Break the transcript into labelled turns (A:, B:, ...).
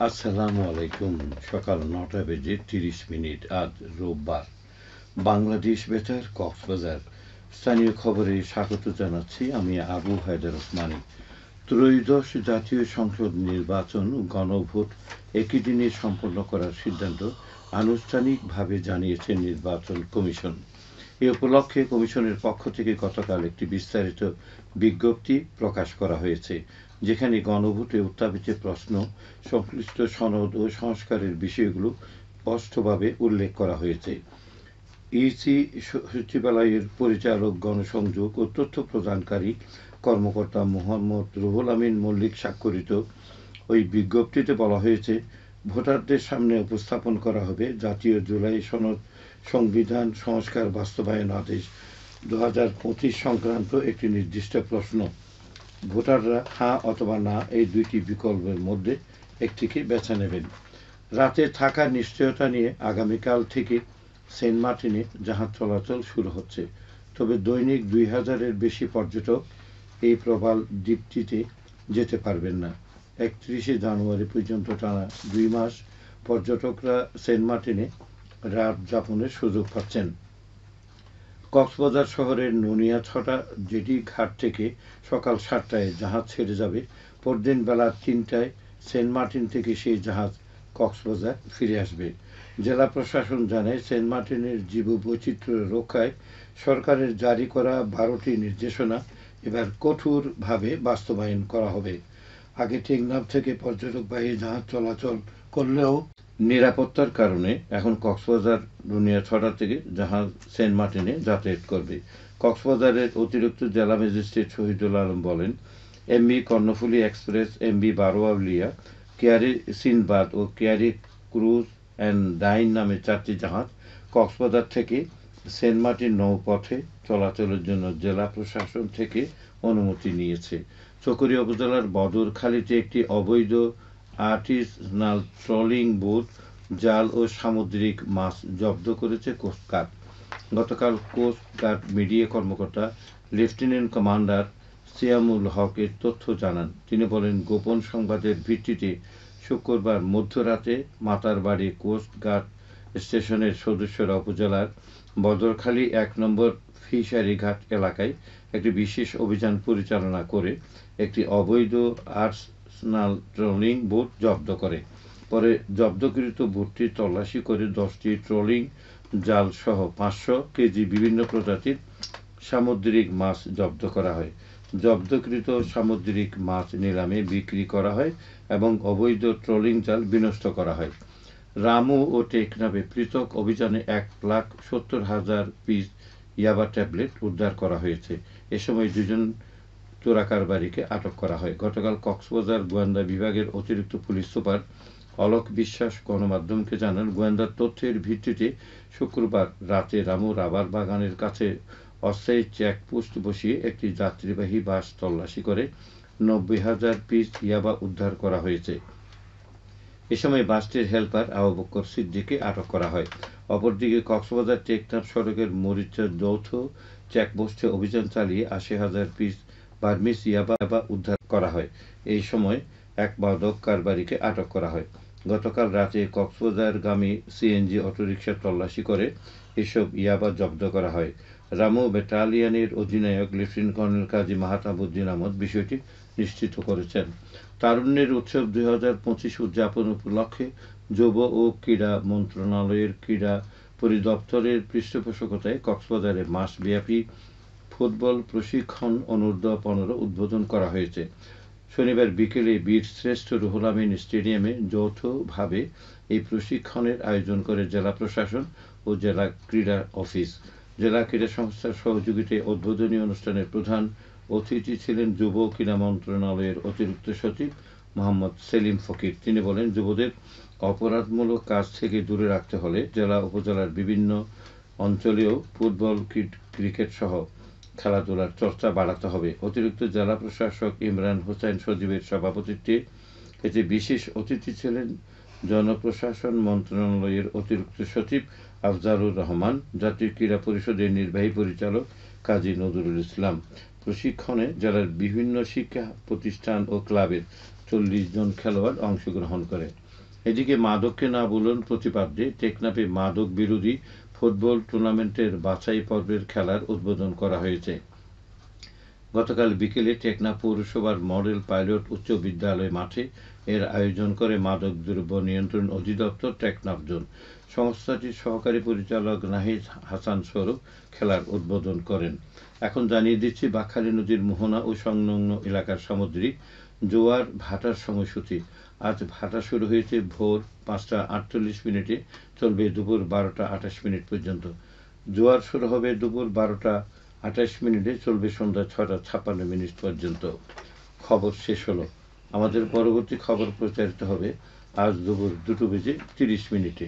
A: আসসালামু আলাইকুম। সকাল ৯টা বেজে ৩০ মিনিট। আজ রোববার। বাংলাদেশ বেতার, কক্সবাজার। স্থানীয় খবরে স্বাগত জানাচ্ছি আমি আবু হায়দার ওসমানী। ত্রয়োদশ জাতীয় সংসদ নির্বাচন গণভোট একই দিনে সম্পন্ন করার সিদ্ধান্ত আনুষ্ঠানিকভাবে জানিয়েছে নির্বাচন কমিশন। এ উপলক্ষে কমিশনের পক্ষ থেকে গতকাল একটি বিস্তারিত বিজ্ঞপ্তি প্রকাশ করা হয়েছে, যেখানে গণভোটে উত্থাপিত প্রশ্ন, সংশ্লিষ্ট সনদ ও সংস্কারের বিষয়গুলো স্পষ্টভাবে উল্লেখ করা হয়েছে। ইসি সচিবালয়ের পরিচালক, গণসংযোগ ও তথ্য প্রদানকারী কর্মকর্তা মোহাম্মদ রুহুল আমিন মল্লিক স্বাক্ষরিত ওই বিজ্ঞপ্তিতে বলা হয়েছে, ভোটারদের সামনে উপস্থাপন করা হবে জাতীয় জুলাই সনদ সংবিধান সংস্কার বাস্তবায়ন আদেশ 2025 সংক্রান্ত একটি নির্দিষ্ট প্রশ্ন। ভোটাররা হ্যাঁ অথবা না এই দুইটি বিকল্পের মধ্যে একটিকে বেছে নেবেন। রাতে থাকার নিশ্চয়তা নিয়ে আগামীকাল থেকে সেন্ট মার্টিনে জাহাজ চলাচল শুরু হচ্ছে। তবে দৈনিক 2000-এর বেশি পর্যটক এই প্রবাল দ্বীপটিতে যেতে পারবেন না। 31শে জানুয়ারি পর্যন্ত টানা 2 মাস পর্যটকরা সেন্ট মার্টিনে রাত যাপনের সুযোগ পাচ্ছেন। কক্সবাজার শহরের নুনিয়াছড়া জেটি ঘাট থেকে সকাল 7টায় জাহাজ ছেড়ে যাবে। পরদিন বেলা 3টায় সেন্ট মার্টিন থেকে সেই জাহাজ কক্সবাজার ফিরে আসবে। জেলা প্রশাসন জানায়, সেন্ট মার্টিনের জীববৈচিত্র্য রক্ষায় সরকারের জারি করা 12টি নির্দেশনা এবার কঠোরভাবে বাস্তবায়ন করা হবে। আগে টেকনাফ থেকে পর্যটকবাহী জাহাজ চলাচল করলেও নিরাপত্তার কারণে এখন কক্সবাজার নুনিয়াছড়া থেকে জাহাজ সেন্ট মার্টিনে যাতায়াত করবে। কক্সবাজারের অতিরিক্ত জেলা ম্যাজিস্ট্রেট শহীদুল আলম বলেন, MB Karnaphuli Express, MB Baroaulia, Keari Sinbad ও কেয়ারি ক্রুজ অ্যান্ড ডাইন নামে 4টি জাহাজ কক্সবাজার থেকে সেন্ট মার্টিন নৌপথে চলাচলের জন্য জেলা প্রশাসন থেকে অনুমতি নিয়েছে। চকরিয়া উপজেলার বদরখালীতে একটি অবৈধ আর্টিসানাল ট্রলিং বোট, জাল ও সামুদ্রিক মাছ জব্দ করেছে কোস্টগার্ড। গতকাল কোস্টগার্ড মিডিয়া কর্মকর্তা লেফটেন্যান্ট কমান্ডার সিয়ামুল হক এর তথ্য জানান। তিনি বলেন, গোপন সংবাদের ভিত্তিতে শুক্রবার মধ্যরাতে মাতারবাড়ি কোস্টগার্ড স্টেশনের সদস্যরা উপজেলার বদরখালী 1 নম্বর ফিশারি ঘাট এলাকায় একটি বিশেষ অভিযান পরিচালনা করে একটি অবৈধ আর্টিসানাল ট্রলিং বোট জব্দ করে। পরে জব্দকৃত বোটটি তল্লাশি করে 10টি ট্রলিং জাল সহ 500 কেজি বিভিন্ন প্রজাতির সামুদ্রিক মাছ জব্দ করা হয়। জব্দকৃত সামুদ্রিক মাছ নিলামে বিক্রি করা হয় এবং অবৈধ ট্রলিং জাল বিনষ্ট করা হয়। রামু ও টেকনাফে পৃথক অভিযানে 1,70,000 পিস ইয়াবা ট্যাবলেট উদ্ধার করা হয়েছে। এ সময় 2জন চোরাকারবারিকে আটক করা হয়। গতকাল কক্সবাজার গোয়েন্দা বিভাগের অতিরিক্ত পুলিশ সুপার অলোক বিশ্বাস গণমাধ্যমকে জানান, গোয়েন্দার তথ্যের ভিত্তিতে শুক্রবার রাতে রামু রাবার বাগানের কাছে অস্থায়ী চেকপোস্ট বসিয়ে একটি যাত্রীবাহী বাস তল্লাশি করে 90,000 পিস ইয়াবা উদ্ধার করা হয়েছে। এ সময় বাসটির হেলপার আবু বকর সিদ্দিককে আটক করা হয়। অপরদিকে কক্সবাজার টেকনাফ সড়কের মরিচা যৌথ চেকপোস্টে অভিযান চালিয়ে 80,000 পিস বার্মিজ ইয়াবা উদ্ধার করা হয়। এই সময় এক মাদক কারবারিকে আটক করা হয়। গতকাল রাতে কক্সবাজারগামী সিএনজি অটোরিকশা তল্লাশি করে এসব ইয়াবা জব্দ করা হয়। রামু ব্যাটালিয়নের অধিনায়ক লেফটেন্যান্ট কর্নেল কাজী মাহতাবুদ্দিন আহমদ বিষয়টি নিশ্চিত করেছেন। তারুণ্যের উৎসব 2025 উদযাপন উপলক্ষে যুব ও ক্রীড়া মন্ত্রণালয়ের ক্রীড়া পরিদপ্তরের পৃষ্ঠপোষকতায় কক্সবাজারে মাসব্যাপী ফুটবল প্রশিক্ষণ অনূর্ধ্ব-15 উদ্বোধন করা হয়েছে। শনিবার বিকেলে বীরশ্রেষ্ঠ রুহুল আমিন স্টেডিয়ামে যৌথভাবে এই প্রশিক্ষণের আয়োজন করে জেলা প্রশাসন ও জেলা ক্রীড়া অফিস। জেলা ক্রীড়া সংস্থার সহযোগিতায় উদ্বোধনী অনুষ্ঠানের প্রধান অতিথি ছিলেন যুব ক্রীড়া মন্ত্রণালয়ের অতিরিক্ত সচিব মোহাম্মদ সেলিম ফকির। তিনি বলেন, যুবদের অপরাধমূলক কাজ থেকে দূরে রাখতে হলে জেলা উপজেলার বিভিন্ন অঞ্চলেও ফুটবল, ক্রিকেট সহ খেলাধুলার চর্চা বাড়াতে হবে। অতিরিক্ত জেলা প্রশাসক ইমরান হোসেন সজীবের সভাপতিত্বে এতে বিশেষ অতিথি ছিলেন জনপ্রশাসন মন্ত্রণালয়ের অতিরিক্ত সচিব আফজালুর রহমান, জাতীয় ক্রীড়া পরিষদের নির্বাহী পরিচালক কাজী নজরুল ইসলাম। প্রশিক্ষণে জেলার বিভিন্ন শিক্ষা প্রতিষ্ঠান ও ক্লাবের 40 জন খেলোয়াড় অংশগ্রহণ করে। এদিকে মাদককে না বলুন প্রতিপাদ্যে টেকনাফে মাদক বিরোধী ফুটবল টুর্নামেন্টের বাছাই পর্বের খেলার উদ্বোধন করা হয়েছে। গতকাল বিকেলে টেকনাফ পৌরসভার মডেল পাইলট উচ্চ বিদ্যালয় মাঠে এর আয়োজন করে মাদক দ্রব্য নিয়ন্ত্রণ অধিদপ্তর টেকনাফ জোন। সংস্থাটির সহকারী পরিচালক নাহিদ হাসান স্বরূপ খেলার উদ্বোধন করেন। এখন জানিয়ে দিচ্ছি বাঁকখালী নদীর মোহনা ও সংলগ্ন এলাকার সামুদ্রিক জোয়ার ভাটার সময়সূচি। আজ ভাটা শুরু হয়েছে ভোর 5টা 48 মিনিটে, চলবে দুপুর 12টা 28 মিনিট পর্যন্ত। জোয়ার শুরু হবে দুপুর 12টা 28 মিনিটে, চলবে সন্ধ্যা 6টা 56 মিনিট পর্যন্ত। খবর শেষ হলো। আমাদের পরবর্তী খবর প্রচারিত হবে আজ দুপুর 2টা বেজে 30 মিনিটে।